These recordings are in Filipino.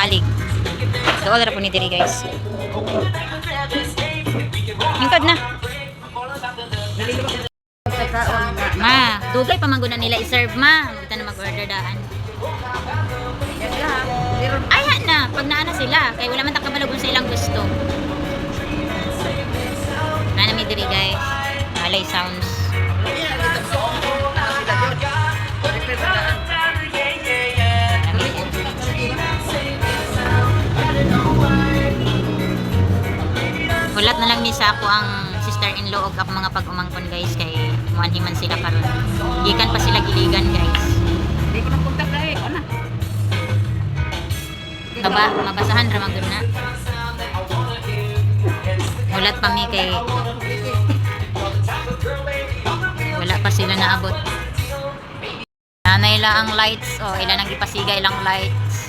salig. Dool ra po ni diri guys. Hingkod na. Ma, dugay pa man guna nila i-serve ma. Kita na mag-order daan. Ayan na, pag naana sila, kaya wala man takabalagon sa ilang gusto. Nanami diri guys. Malay sounds. Hulat na lang ni sa ako ang sister-in-law og ako mga pag-umangkon guys kay muanhiman sila karon. Gikan pa sila giligan guys. Hindi ko na punta dahil. Ano? Mabasahan ra man gud na. Hulat pa mi kay wala pa sila naabot. Nanay la ang lights o ila nang ipasiga ilang lights.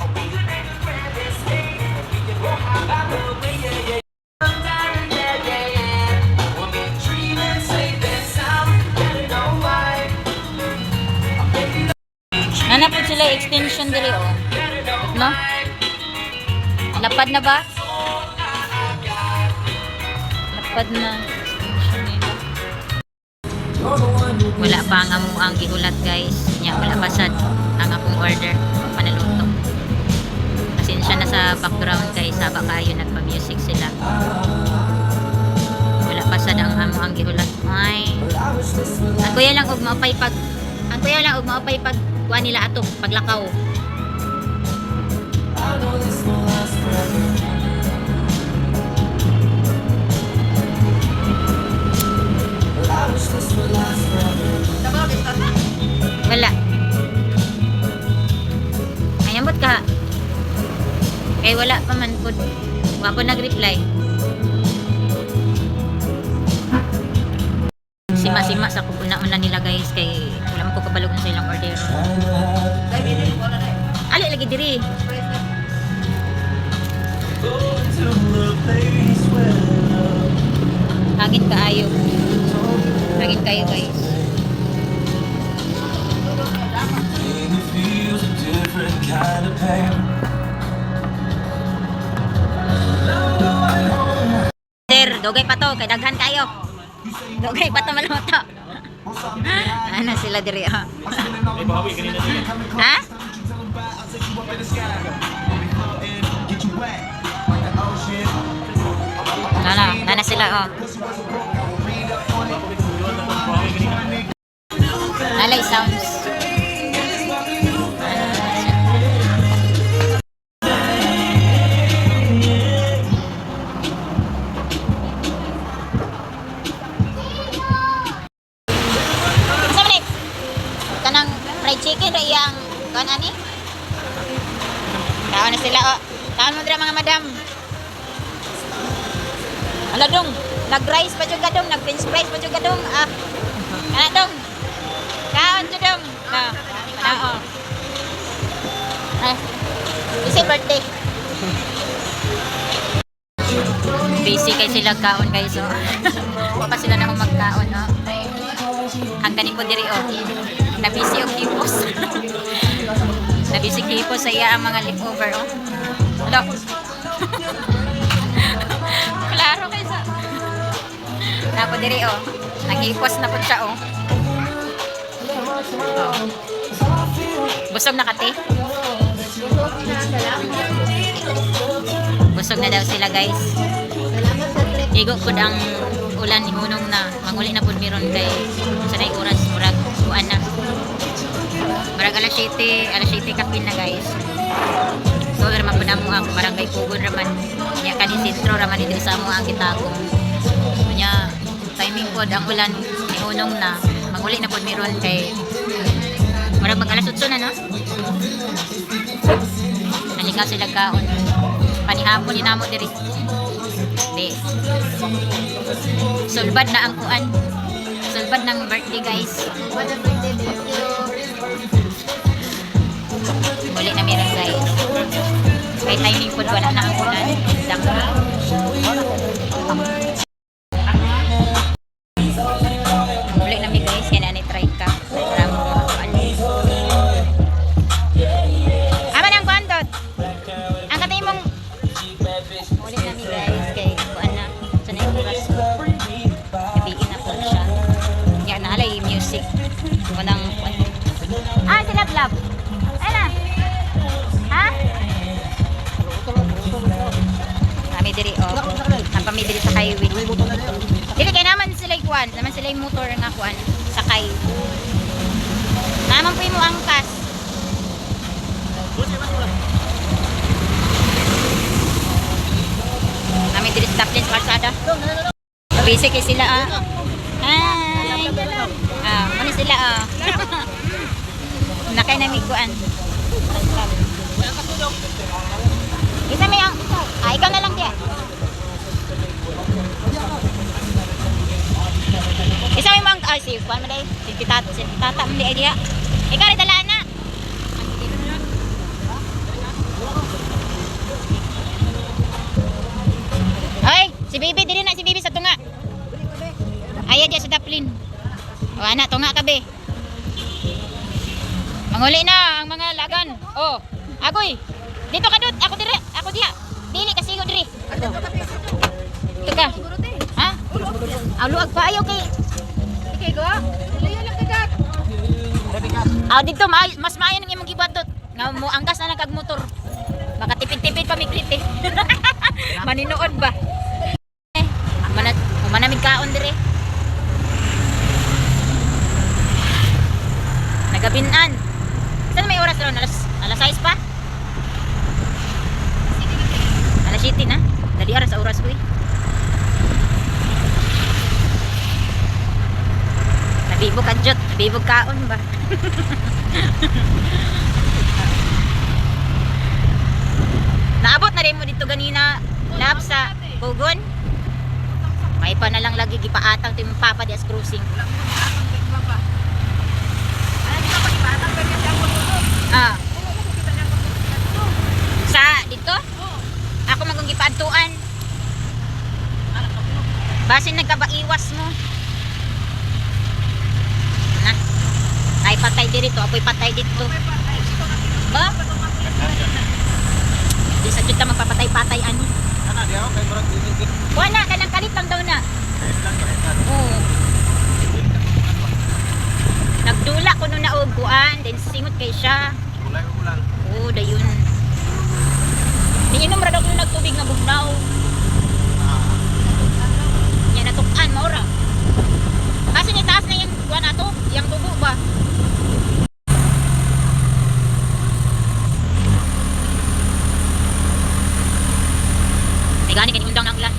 Nanapod sila extension dili oh. No? Lapad na ba? Lapad na. Wala pa ang amo ang gihulat guys. Nya wala pa sad ang akong order panaluto. Pasensya na sa background kay saba kayo nagpa-music sila. Wala pa sad ang amo ang gihulat. Ay. Ang kuya lang og maupay pag kuha nila ato paglakaw. Wala. Ayambot ka. Kay wala pa man pod. Wa ko nag-reply. Sima-sima sa kupuna-una nila guys kay wala man ko kabalog na sa ilang order. Ali lagi diri. Hangin kaayo. Hangin kayo guys. Sir, dogay pa to kay daghan kayo. Dogay pa to maluto. Ano sila diri ha? Ha? Nana sila oh. Alay sounds. Kanang fried chicken ra iyang kanani? Taon na sila oh. Taon mo dira mga madam. Ala dong, nag-rice pa jud kadong, nag-french fries pa jud kadong. Ah. Ana dong. Kaon jud dong. Na. Oo. Ay. Isa birthday. Busy kay sila kaon guys oh. Wa pa sila na magkaon oh. Hangganin ko diri oh. Nabisi og hipos. Nabisi hipos sa iya ang mga leftover oh. Hello. Klaro kay sa. Napo diri oh. Naghipos na pud siya oh. Oh. Busog na kate. Busog na daw sila guys. Igo pud ang ulan ni hunong na. Manguli na pud miron kay sanay oras murag kuan na. Murag alas 7 kapin na guys. So raman pud amo ang barangay Pugon raman. Nya kani sentro raman diri sa amo ang gitagong. Nya timing pod ang ulan ni hunong na. Manguli na pud miron kay murag mag alas 8 na no. Nalikaw sila kaon. Panihapon ni namo diri. Di. Sulbad na ang kuan. Sulbad ng birthday guys. Muli na meron guys. Kay timing po wala na ang ulan. Muli na mi guys. Yan ani try ka. Aman ang kuan dot. Ang katay kuan, naman sila yung motor nga kuan, sakay. Naman po mo angkas. Kami diri sa Taplin sa kalsada. Busy kay sila ah. Hi. Muna sila ah. Nakay na miguan. Isa may ang ikaw na lang diya. Isa may mang si kuan mo dai. Si tata mo di diya. Ikaw ri dalaan na. Hoy, si Bibi diri na si Bibi sa tunga. Aya diya sa Taplin. O ana tunga ka be. Manguli na ang mga lagan. Oh, agoy. Dito ka dut, ako dire, ako diya. Dili kasi ko dire. Ito ka. Ha? Luag pa ayaw kay. Okay, go. Layo lang kagat. Dito mas maayo nang imong gibadot. Nga mo angkas na lang kag motor. Baka tipid-tipid pa miglit eh. Maninood ba? Manamig kaon dire. Nagabinan. Saan may oras ron? Alas 6 pa? Alas 7 na? Dali oras sa oras ko eh. Nabibog ka jot. Nabibog kaon ba? Naabot na rin mo dito ganina. Lab sa Pugon. May pa na lang lagi gipaatang ito yung papa di as cruising. Sa dito? Ako magong gipaantuan. Basin nagkabaiwas mo. Na. Ay patay dito, apoy patay dito. Ba? Di sa juta magpapatay-patay ano. Wala kanang kalit lang daw na. Oo. Nagdula ko nung nauguan, then singot kay siya. Oo, dayon. Niinom ra daw ko nagtubig nga bugnaw. Yan natukan maura. Kasi ni taas na yung kuan ato, yang dugo ba? May gani kani undang ng ulan.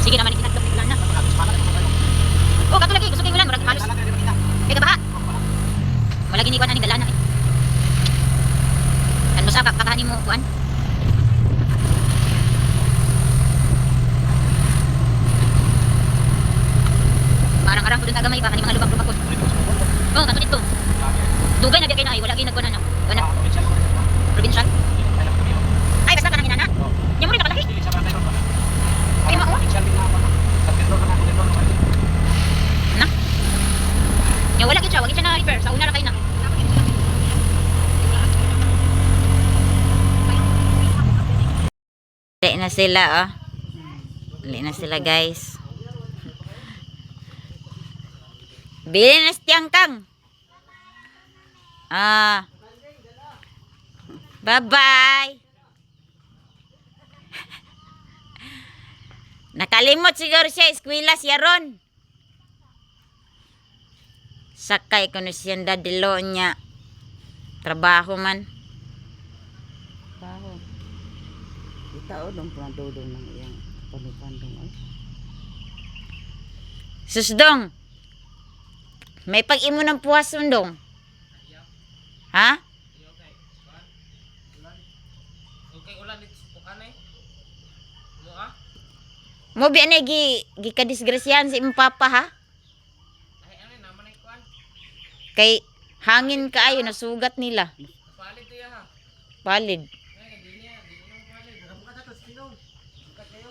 Sige naman ikinadlok ni ulan na. Oh, kato lagi gusto kay ulan, murag halos. Kay kabaha. Wala gini kuan ani galana eh. Kan mo sa kakani mo kuan. Arang-arang ko dun agamay pa kani mga lubak-lubak ko. Oh, kato dito. Dugay na di kay na ay wala gyud nagkuan na. Wala. Provincial. Ay, basta ka nang inana. Nya mo rin nakalahi. Ay, mao. Na. Nya wala gyud siya, wag gyud siya na repair. Sa una ra kay na. Dili na sila, oh. Dili na sila, guys. Bili na si Tiangkang. Bye-bye. Nakalimot siguro siya, eskwela siya ron. Sakay ko na siya dadilo niya. Trabaho man. Baho. Itao dong panadodong ng iyang panupandong ay. Susdong. May pag-imo ng puwas sundong. Ha? Okay, ulan dito sa pukanay. Mo ah? Mo bi anay gi kadisgrasyahan si imong papa ha? Ay ano naman ay kuan. Kay hangin kaayo nasugat nila. Palit to ya ha. Palid. Ay di niya palit. Buka ta to spinon. Buka kayo.